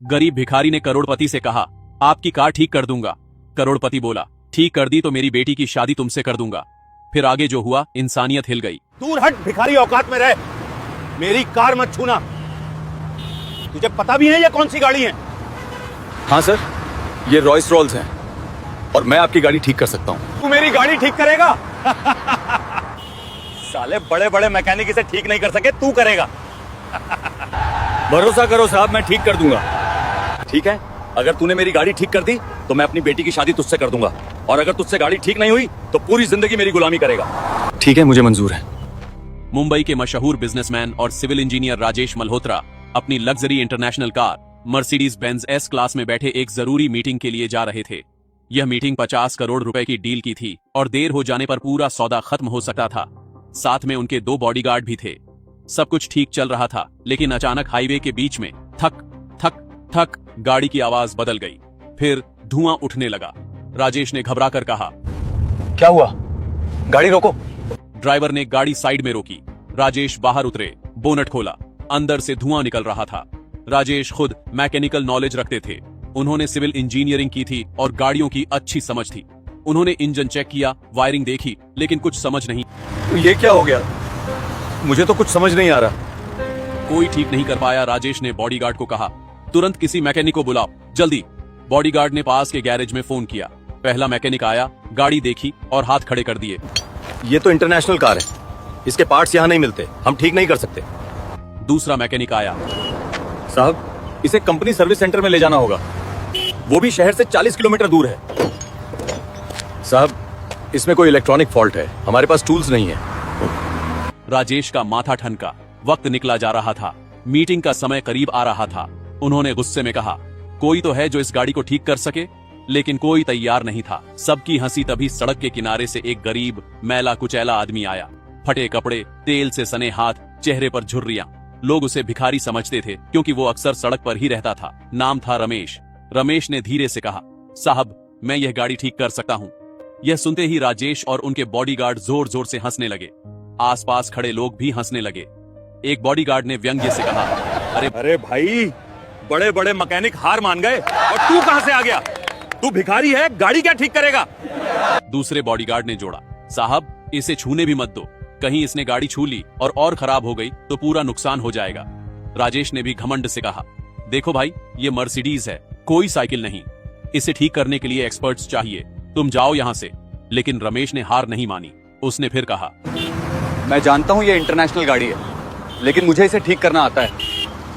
गरीब भिखारी ने करोड़पति से कहा, आपकी कार ठीक कर दूंगा। करोड़पति बोला, ठीक कर दी तो मेरी बेटी की शादी तुमसे कर दूंगा। फिर आगे जो हुआ, इंसानियत हिल गई। दूर हट भिखारी, औकात में रह, मेरी कार मत छूना। तुझे पता भी है ये कौन सी गाड़ी है? हाँ सर, ये रॉयस रॉल्स है और मैं आपकी गाड़ी ठीक कर सकता हूँ। तू मेरी गाड़ी ठीक करेगा? साले बड़े बड़े मैकेनिक इसे ठीक नहीं कर सके, तू करेगा। भरोसा करो साहब, मैं ठीक कर दूंगा। ठीक है, अगर तूने मेरी गाड़ी ठीक कर दी तो मैं अपनी बेटी की शादी तुझसे कर दूंगा, और अगर तुझसे गाड़ी ठीक नहीं हुई तो पूरी जिंदगी मेरी गुलामी करेगा। ठीक है, मुझे मंजूर है। मुंबई के मशहूर बिजनेसमैन और सिविल इंजीनियर राजेश मल्होत्रा अपनी luxury international car Mercedes Benz S class में बैठे एक जरूरी मीटिंग के लिए जा रहे थे। यह मीटिंग 50 करोड़ रुपए की डील की थी और देर हो जाने पर पूरा सौदा खत्म हो सकता था। साथ में उनके 2 बॉडीगार्ड भी थे। सब कुछ ठीक चल रहा था, लेकिन अचानक हाईवे के बीच में थक थक थक गाड़ी की आवाज बदल गई। फिर धुआं उठने लगा। राजेश ने घबराकर कहा, क्या हुआ? गाड़ी रोको। ड्राइवर ने गाड़ी साइड में रोकी। राजेश बाहर उतरे, बोनट खोला, अंदर से धुआं निकल रहा था। राजेश खुद मैकेनिकल नॉलेज रखते थे। उन्होंने सिविल इंजीनियरिंग की थी और गाड़ियों की अच्छी समझ थी। उन्होंने इंजन चेक किया, वायरिंग देखी, लेकिन कुछ समझ नहीं। तो ये क्या हो गया? मुझे तो कुछ समझ नहीं आ रहा। कोई ठीक नहीं कर पाया। राजेश ने बॉडीगार्ड को कहा, तुरंत किसी मैकेनिक को बुलाओ, जल्दी। बॉडीगार्ड ने पास के गैरेज में फोन किया। पहला मैकेनिक आया, गाड़ी देखी और हाथ खड़े कर दिए। ये तो इंटरनेशनल कार है, इसके पार्ट्स यहाँ नहीं मिलते, हम ठीक नहीं कर सकते। दूसरा मैकेनिक आया, साहब इसे कंपनी सर्विस सेंटर में ले जाना होगा, वो भी शहर से 40 किलोमीटर दूर है। साहब इसमें कोई इलेक्ट्रॉनिक फॉल्ट है, हमारे पास टूल्स नहीं है। राजेश का माथा ठनका। वक्त निकला जा रहा था, मीटिंग का समय करीब आ रहा था। उन्होंने गुस्से में कहा, कोई तो है जो इस गाड़ी को ठीक कर सके, लेकिन कोई तैयार नहीं था। सबकी हंसी तभी सड़क के किनारे से एक गरीब मैला कुचैला आदमी आया। फटे कपड़े, तेल से सने हाथ, चेहरे पर झुर्रियां। लोग उसे भिखारी समझते थे क्योंकि वो अक्सर सड़क पर ही रहता था। नाम था रमेश। रमेश ने धीरे से कहा, साहब मैं यह गाड़ी ठीक कर सकता हूँ। यह सुनते ही राजेश और उनके बॉडीगार्ड जोर जोर से हंसने लगे। आसपास खड़े लोग भी हंसने लगे। एक बॉडीगार्ड ने व्यंग्य से कहा, अरे भाई, बड़े बड़े मैकेनिक हार मान गए और तू कहां से आ गया? तू भिखारी है, गाड़ी क्या ठीक करेगा? दूसरे बॉडीगार्ड ने जोड़ा, साहब इसे छूने भी मत दो, कहीं इसने गाड़ी छू ली और खराब हो गई तो पूरा नुकसान हो जाएगा। राजेश ने भी घमंड से कहा, देखो भाई, ये मर्सिडीज है, कोई साइकिल नहीं। इसे ठीक करने के लिए एक्सपर्ट्स चाहिए, तुम जाओ यहाँ से। लेकिन रमेश ने हार नहीं मानी। उसने फिर कहा, मैं जानता हूँ ये इंटरनेशनल गाड़ी है, लेकिन मुझे इसे ठीक करना आता है,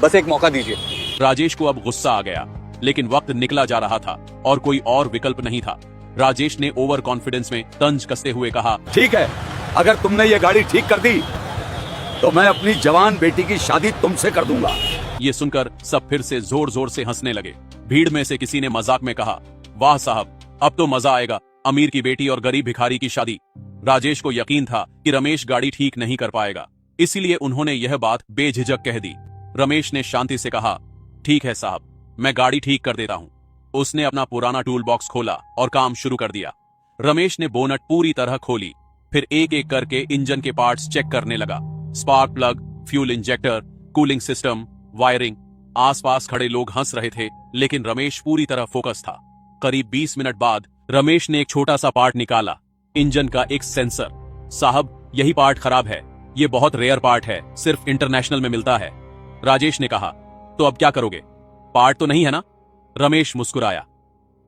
बस एक मौका दीजिए। राजेश को अब गुस्सा आ गया, लेकिन वक्त निकला जा रहा था और कोई और विकल्प नहीं था। राजेश ने ओवर कॉन्फिडेंस में तंज कसते हुए कहा, ठीक है, अगर तुमने ये गाड़ी ठीक कर दी तो मैं अपनी जवान बेटी की शादी तुमसे कर दूंगा। ये सुनकर सब फिर से जोर जोर से हंसने लगे। भीड़ में से किसी ने मजाक में कहा, वाह साहब, अब तो मजा आएगा, अमीर की बेटी और गरीब भिखारी की शादी। राजेश को यकीन था कि रमेश गाड़ी ठीक नहीं कर पाएगा, इसीलिए उन्होंने यह बात बेझिझक कह दी। रमेश ने शांति से कहा, ठीक है साहब, मैं गाड़ी ठीक कर देता हूँ। उसने अपना पुराना टूल बॉक्स खोला और काम शुरू कर दिया। रमेश ने बोनट पूरी तरह खोली, फिर एक एक करके इंजन के पार्ट्स चेक करने लगा। Spark plug, fuel injector, cooling system, wiring. आसपास खड़े लोग हंस रहे थे, लेकिन रमेश पूरी तरह फोकस था। करीब 20 मिनट बाद रमेश ने एक छोटा सा पार्ट निकाला, इंजन का एक सेंसर। साहब यही पार्ट खराब है, ये बहुत रेयर पार्ट है, सिर्फ इंटरनेशनल में मिलता है। राजेश ने कहा, तो अब क्या करोगे? पार्ट तो नहीं है ना? रमेश मुस्कुराया,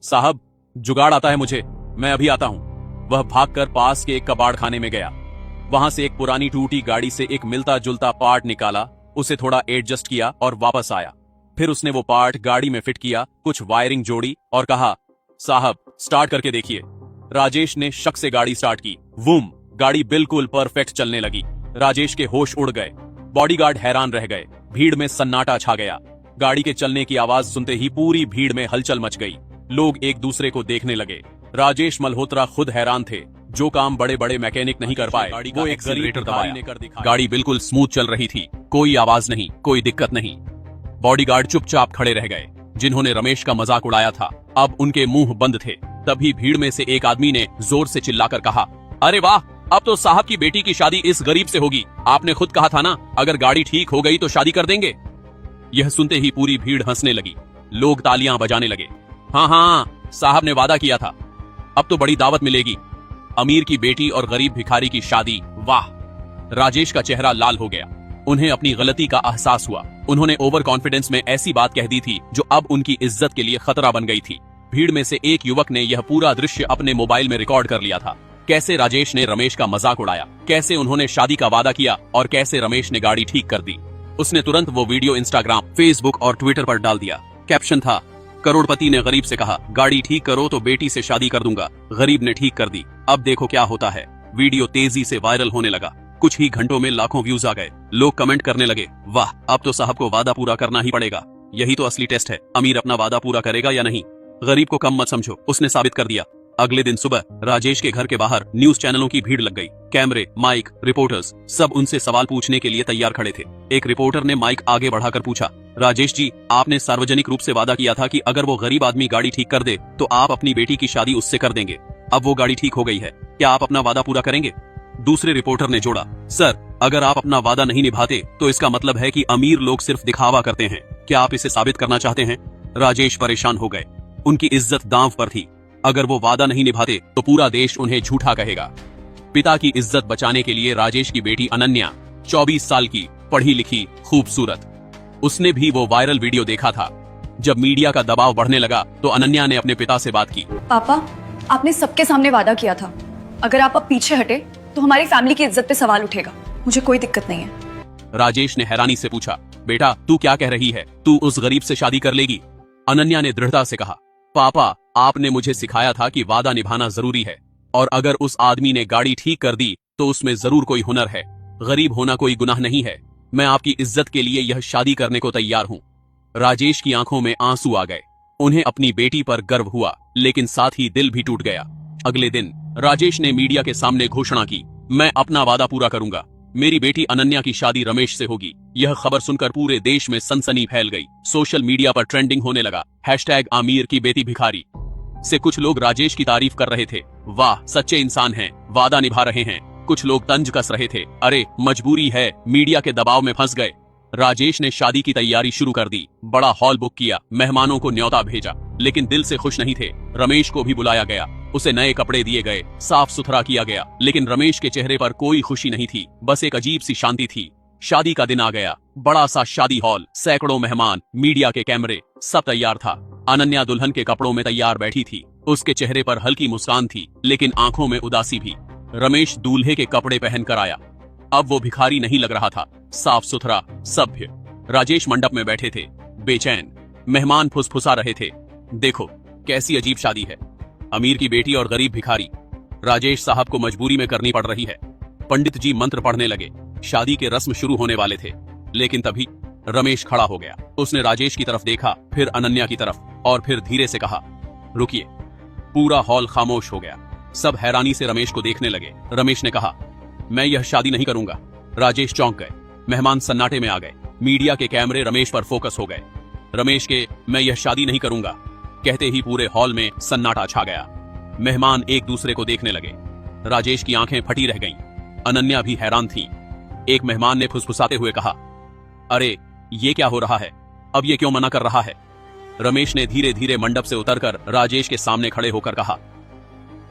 साहब जुगाड़ आता है मुझे, मैं अभी आता हूं। वह भागकर पास के एक कबाड़ खाने में गया। वहां से एक पुरानी टूटी गाड़ी से एक मिलता जुलता पार्ट निकाला, उसे थोड़ा एडजस्ट किया और वापस आया। फिर उसने वो पार्ट गाड़ी में फिट किया, कुछ वायरिंग जोड़ी और कहा, साहब स्टार्ट करके देखिए। राजेश ने शक से गाड़ी स्टार्ट की। वूम, गाड़ी बिल्कुल परफेक्ट चलने लगी। राजेश के होश उड़ गए। बॉडीगार्ड हैरान रह गए। भीड़ में सन्नाटा छा गया। गाड़ी के चलने की आवाज सुनते ही पूरी भीड़ में हलचल मच गई। लोग एक दूसरे को देखने लगे। राजेश मल्होत्रा खुद हैरान थे। जो काम बड़े बड़े मैकेनिक नहीं कर पाए, वो एक्सीलरेटर दबाया। गाड़ी बिल्कुल स्मूथ चल रही थी, कोई आवाज नहीं, कोई दिक्कत नहीं। बॉडीगार्ड चुपचाप खड़े रह गए। जिन्होंने रमेश का मजाक उड़ाया था, अब उनके मुंह बंद थे। तभी भीड़ में से एक आदमी ने जोर से चिल्लाकर कहा, अरे वाह, अब तो साहब की बेटी की शादी इस गरीब से होगी। आपने खुद कहा था ना, अगर गाड़ी ठीक हो गई तो शादी कर देंगे। यह सुनते ही पूरी भीड़ हंसने लगी। लोग तालियां बजाने लगे। हाँ हाँ, साहब ने वादा किया था, अब तो बड़ी दावत मिलेगी। अमीर की बेटी और गरीब भिखारी की शादी, वाह। राजेश का चेहरा लाल हो गया। उन्हें अपनी गलती का एहसास हुआ। उन्होंने ओवर कॉन्फिडेंस में ऐसी बात कह दी थी जो अब उनकी इज्जत के लिए खतरा बन गई थी। भीड़ में से एक युवक ने यह पूरा दृश्य अपने मोबाइल में रिकॉर्ड कर लिया था। कैसे राजेश ने रमेश का मजाक उड़ाया, कैसे उन्होंने शादी का वादा किया और कैसे रमेश ने गाड़ी ठीक कर दी। उसने तुरंत वो वीडियो इंस्टाग्राम, फेसबुक और ट्विटर पर डाल दिया। कैप्शन था, करोड़पति ने गरीब से कहा गाड़ी ठीक करो तो बेटी से शादी कर दूंगा। गरीब ने ठीक कर दी, अब देखो क्या होता है। वीडियो तेजी से वायरल होने लगा। कुछ ही घंटों में लाखों व्यूज आ गए। लोग कमेंट करने लगे, वाह, अब तो साहब को वादा पूरा करना ही पड़ेगा। यही तो असली टेस्ट है, अमीर अपना वादा पूरा करेगा या नहीं। गरीब को कम मत समझो, उसने साबित कर दिया। अगले दिन सुबह राजेश के घर के बाहर न्यूज चैनलों की भीड़ लग गई। कैमरे, माइक, रिपोर्टर्स सब उनसे सवाल पूछने के लिए तैयार खड़े थे। एक रिपोर्टर ने माइक आगे बढ़ाकर पूछा, राजेश जी, आपने सार्वजनिक रूप से वादा किया था कि अगर वो गरीब आदमी गाड़ी ठीक कर दे तो आप अपनी बेटी की शादी उससे कर देंगे। अब वो गाड़ी ठीक हो गई है, क्या आप अपना वादा पूरा करेंगे? दूसरे रिपोर्टर ने जोड़ा, सर, अगर आप अपना वादा नहीं निभाते तो इसका मतलब है कि अमीर लोग सिर्फ दिखावा करते हैं। क्या आप इसे साबित करना चाहते हैं? राजेश परेशान हो गए। उनकी इज्जत दांव पर थी। अगर वो वादा नहीं निभाते तो पूरा देश उन्हें झूठा कहेगा। पिता की इज्जत बचाने के लिए राजेश की बेटी अनन्या, 24 साल की, पढ़ी लिखी, खूबसूरत, उसने भी वो वायरल वीडियो देखा था। जब मीडिया का दबाव बढ़ने लगा तो अनन्या ने अपने पिता से बात की। पापा, आपने सबके सामने वादा किया था, अगर आप अब पीछे हटे तो हमारी फैमिली की इज्जत पे सवाल उठेगा। मुझे कोई दिक्कत नहीं है। राजेश ने हैरानी से पूछा, बेटा तू क्या कह रही है? तू उस गरीब से शादी कर लेगी? अनन्या ने दृढ़ता से कहा, पापा, आपने मुझे सिखाया था कि वादा निभाना जरूरी है, और अगर उस आदमी ने गाड़ी ठीक कर दी तो उसमें जरूर कोई हुनर है। गरीब होना कोई गुनाह नहीं है। मैं आपकी इज्जत के लिए यह शादी करने को तैयार हूँ। राजेश की आंखों में आंसू आ गए। उन्हें अपनी बेटी पर गर्व हुआ, लेकिन साथ ही दिल भी टूट गया। अगले दिन राजेश ने मीडिया के सामने घोषणा की, मैं अपना वादा पूरा करूंगा। मेरी बेटी अनन्या की शादी रमेश से होगी। यह खबर सुनकर पूरे देश में सनसनी फैल गई। सोशल मीडिया पर ट्रेंडिंग होने लगा। #अमीर की बेटी भिखारी से कुछ लोग राजेश की तारीफ कर रहे थे। वाह, सच्चे इंसान हैं, वादा निभा रहे हैं। कुछ लोग तंज कस रहे थे, अरे मजबूरी है, मीडिया के दबाव में फंस गए। राजेश ने शादी की तैयारी शुरू कर दी। बड़ा हॉल बुक किया, मेहमानों को न्योता भेजा, लेकिन दिल से खुश नहीं थे। रमेश को भी बुलाया गया। उसे नए कपड़े दिए गए, साफ सुथरा किया गया, लेकिन रमेश के चेहरे पर कोई खुशी नहीं थी, बस एक अजीब सी शांति थी। शादी का दिन आ गया। बड़ा सा शादी हॉल, सैकड़ों मेहमान, मीडिया के कैमरे, सब तैयार था। अनन्या दुल्हन के कपड़ों में तैयार बैठी थी। उसके चेहरे पर हल्की मुस्कान थी, लेकिन आंखों में उदासी भी। रमेश दूल्हे के कपड़े पहन कर आया। अब वो भिखारी नहीं लग रहा था, साफ सुथरा, सभ्य। राजेश मंडप में बैठे थे, बेचैन। मेहमान फुसफुसा रहे थे, देखो कैसी अजीब शादी है, अमीर की बेटी और गरीब भिखारी। राजेश साहब को मजबूरी में करनी पड़ रही है। पंडित जी मंत्र पढ़ने लगे। शादी के रस्म शुरू होने वाले थे, लेकिन तभी रमेश खड़ा हो गया। उसने राजेश की तरफ देखा, फिर अनन्या की तरफ, और फिर धीरे से कहा, रुकिए। पूरा हॉल खामोश हो गया। सब हैरानी से रमेश को देखने लगे। रमेश ने कहा, मैं यह शादी नहीं करूंगा। राजेश चौंक गए। मेहमान सन्नाटे में आ गए। मीडिया के कैमरे रमेश पर फोकस हो गए। रमेश के मैं यह शादी नहीं करूंगा कहते ही पूरे हॉल में सन्नाटा छा गया। मेहमान एक दूसरे को देखने लगे। राजेश की आंखें फटी रह गईं। अनन्या भी हैरान थी। एक मेहमान ने फुसफुसाते हुए कहा, अरे ये क्या हो रहा है, अब ये क्यों मना कर रहा है? रमेश ने धीरे धीरे मंडप से उतरकर राजेश के सामने खड़े होकर कहा,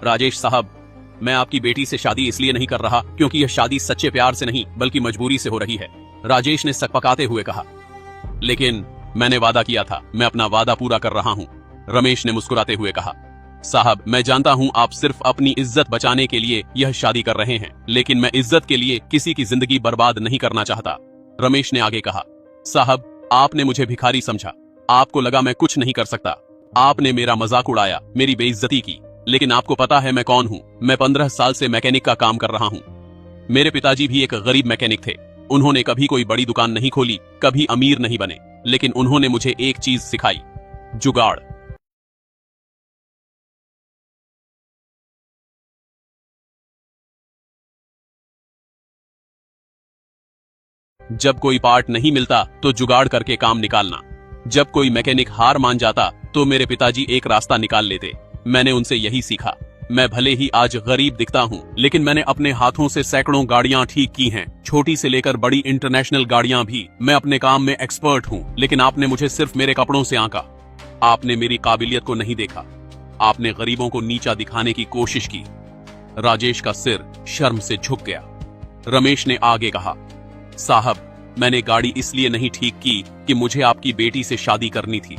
राजेश साहब, मैं आपकी बेटी से शादी इसलिए नहीं कर रहा क्योंकि यह शादी सच्चे प्यार से नहीं बल्कि मजबूरी से हो रही है। राजेश ने सकपकाते हुए कहा, लेकिन मैंने वादा किया था, मैं अपना वादा पूरा कर रहा हूं। रमेश ने मुस्कुराते हुए कहा, साहब, मैं जानता हूं आप सिर्फ अपनी इज्जत बचाने के लिए यह शादी कर रहे हैं, लेकिन मैं इज्जत के लिए किसी की जिंदगी बर्बाद नहीं करना चाहता। रमेश ने आगे कहा, साहब, आपने मुझे भिखारी समझा, आपको लगा मैं कुछ नहीं कर सकता, आपने मेरा मजाक उड़ाया, मेरी बेइज्जती की, लेकिन आपको पता है मैं कौन हूं? मैं 15 साल से मैकेनिक का काम कर रहा हूं। मेरे पिताजी भी एक गरीब मैकेनिक थे। उन्होंने कभी कोई बड़ी दुकान नहीं खोली, कभी अमीर नहीं बने, लेकिन उन्होंने मुझे एक चीज सिखाई, जुगाड़। जब कोई पार्ट नहीं मिलता तो जुगाड़ करके काम निकालना। जब कोई मैकेनिक हार मान जाता तो मेरे पिताजी एक रास्ता निकाल लेते। मैंने उनसे यही सीखा। मैं भले ही आज गरीब दिखता हूँ, लेकिन मैंने अपने हाथों से सैकड़ों गाड़ियां ठीक की हैं, छोटी से लेकर बड़ी इंटरनेशनल गाड़ियां भी। मैं अपने काम में एक्सपर्ट हूँ, लेकिन आपने मुझे सिर्फ मेरे कपड़ों से आंका। आपने मेरी काबिलियत को नहीं देखा। आपने गरीबों को नीचा दिखाने की कोशिश की। राजेश का सिर शर्म से झुक गया। रमेश ने आगे कहा, साहब, मैंने गाड़ी इसलिए नहीं ठीक की कि मुझे आपकी बेटी से शादी करनी थी।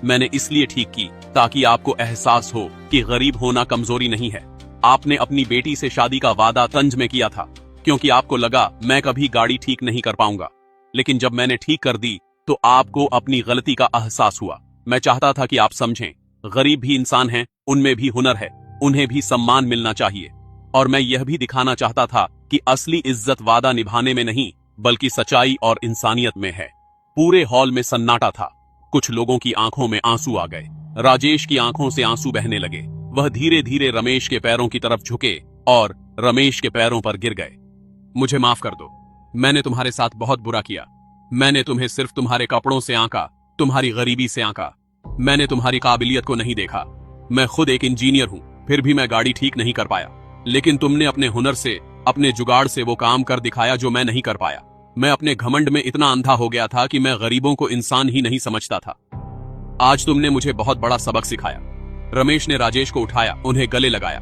मैंने इसलिए ठीक की ताकि आपको एहसास हो कि गरीब होना कमजोरी नहीं है। आपने अपनी बेटी से शादी का वादा तंज में किया था क्योंकि आपको लगा मैं कभी गाड़ी ठीक नहीं कर पाऊंगा। लेकिन जब मैंने ठीक कर दी तो आपको अपनी गलती का एहसास हुआ। मैं चाहता था कि आप समझें, गरीब भी इंसान हैं, उनमें भी हुनर है, उन्हें भी सम्मान मिलना चाहिए। और मैं यह भी दिखाना चाहता था कि असली इज्जत वादा निभाने में नहीं बल्कि सच्चाई और इंसानियत में है। पूरे हॉल में सन्नाटा था। कुछ लोगों की आंखों में आंसू आ गए। राजेश की आंखों से आंसू बहने लगे। वह धीरे धीरे रमेश के पैरों की तरफ झुके और रमेश के पैरों पर गिर गए। मुझे माफ कर दो, मैंने तुम्हारे साथ बहुत बुरा किया। मैंने तुम्हें सिर्फ तुम्हारे कपड़ों से आंका, तुम्हारी गरीबी से आंका। मैंने तुम्हारी काबिलियत को नहीं देखा। मैं खुद एक इंजीनियर हूं, फिर भी मैं गाड़ी ठीक नहीं कर पाया। लेकिन तुमने अपने हुनर से, अपने जुगाड़ से वो काम कर दिखाया जो मैं नहीं कर पाया। मैं अपने घमंड में इतना अंधा हो गया था कि मैं गरीबों को इंसान ही नहीं समझता था। आज तुमने मुझे बहुत बड़ा सबक सिखाया। रमेश ने राजेश को उठाया, उन्हें गले लगाया।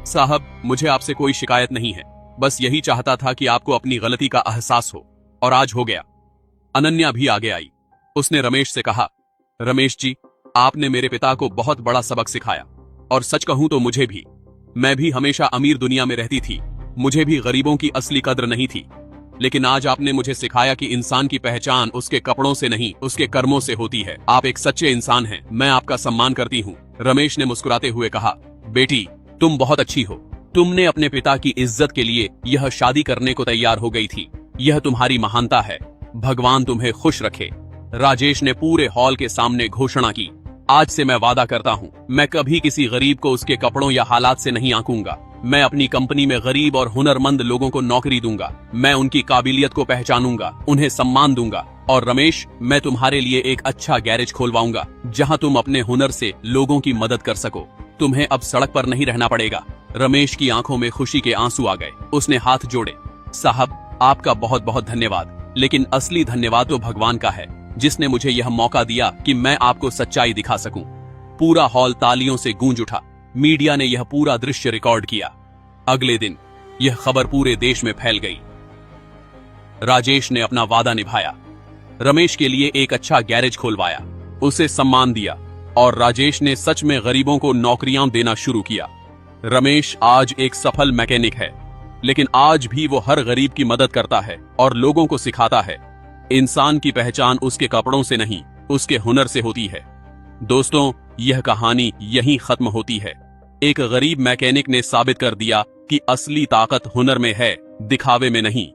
साहब, मुझे आपसे कोई शिकायत नहीं है, बस यही चाहता था कि आपको अपनी गलती का एहसास हो, और आज हो गया। अनन्या भी आगे आई। उसने रमेश से कहा, रमेश जी, आपने मेरे पिता को बहुत बड़ा सबक सिखाया, और सच कहूं तो मुझे भी। मैं भी हमेशा अमीर दुनिया में रहती थी, मुझे भी गरीबों की असली कद्र नहीं थी। लेकिन आज आपने मुझे सिखाया कि इंसान की पहचान उसके कपड़ों से नहीं, उसके कर्मों से होती है। आप एक सच्चे इंसान हैं, मैं आपका सम्मान करती हूँ। रमेश ने मुस्कुराते हुए कहा, बेटी, तुम बहुत अच्छी हो। तुमने अपने पिता की इज्जत के लिए यह शादी करने को तैयार हो गई थी। यह तुम्हारी महानता है। भगवान तुम्हें खुश रखे। राजेश ने पूरे हॉल के सामने घोषणा की, आज से मैं वादा करता हूँ, मैं कभी किसी गरीब को उसके कपड़ों या हालात से नहीं आंकूंगा। मैं अपनी कंपनी में गरीब और हुनरमंद लोगों को नौकरी दूंगा। मैं उनकी काबिलियत को पहचानूंगा, उन्हें सम्मान दूंगा। और रमेश, मैं तुम्हारे लिए एक अच्छा गैरेज खोलवाऊंगा जहां तुम अपने हुनर से लोगों की मदद कर सको। तुम्हें अब सड़क पर नहीं रहना पड़ेगा। रमेश की आंखों में खुशी के आंसू आ गए। उसने हाथ जोड़े। साहब, आपका बहुत बहुत धन्यवाद, लेकिन असली धन्यवाद तो भगवान का है, जिसने मुझे यह मौका दिया कि मैं आपको सच्चाई दिखा सकूं। पूरा हॉल तालियों से गूंज उठा। मीडिया ने यह पूरा दृश्य रिकॉर्ड किया। अगले दिन यह खबर पूरे देश में फैल गई। राजेश ने अपना वादा निभाया, रमेश के लिए एक अच्छा गैरेज खुलवाया, उसे सम्मान दिया, और राजेश ने सच में गरीबों को नौकरियां देना शुरू किया। रमेश आज एक सफल मैकेनिक है, लेकिन आज भी वो हर गरीब की मदद करता है और लोगों को सिखाता है, इंसान की पहचान उसके कपड़ों से नहीं, उसके हुनर से होती है। दोस्तों, यह कहानी यहीं खत्म होती है। एक गरीब मैकेनिक ने साबित कर दिया कि असली ताकत हुनर में है, दिखावे में नहीं।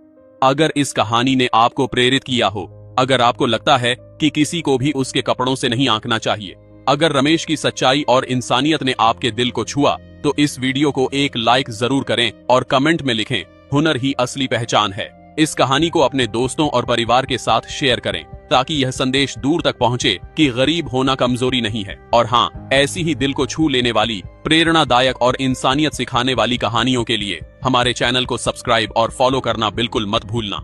अगर इस कहानी ने आपको प्रेरित किया हो, अगर आपको लगता है कि किसी को भी उसके कपड़ों से नहीं आंकना चाहिए, अगर रमेश की सच्चाई और इंसानियत ने आपके दिल को छुआ, तो इस वीडियो को एक लाइक जरूर करें और कमेंट में लिखें, हुनर ही असली पहचान है। इस कहानी को अपने दोस्तों और परिवार के साथ शेयर करें ताकि यह संदेश दूर तक पहुंचे कि गरीब होना कमजोरी नहीं है। और हाँ, ऐसी ही दिल को छू लेने वाली, प्रेरणादायक और इंसानियत सिखाने वाली कहानियों के लिए हमारे चैनल को सब्सक्राइब और फॉलो करना बिल्कुल मत भूलना।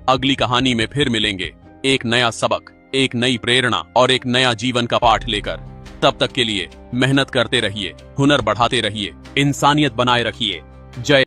अगली कहानी में फिर मिलेंगे, एक नया सबक, एक नई प्रेरणा और एक नया जीवन का पाठ लेकर। तब तक के लिए मेहनत करते रहिए, हुनर बढ़ाते रहिए, इंसानियत बनाए रखिए। जय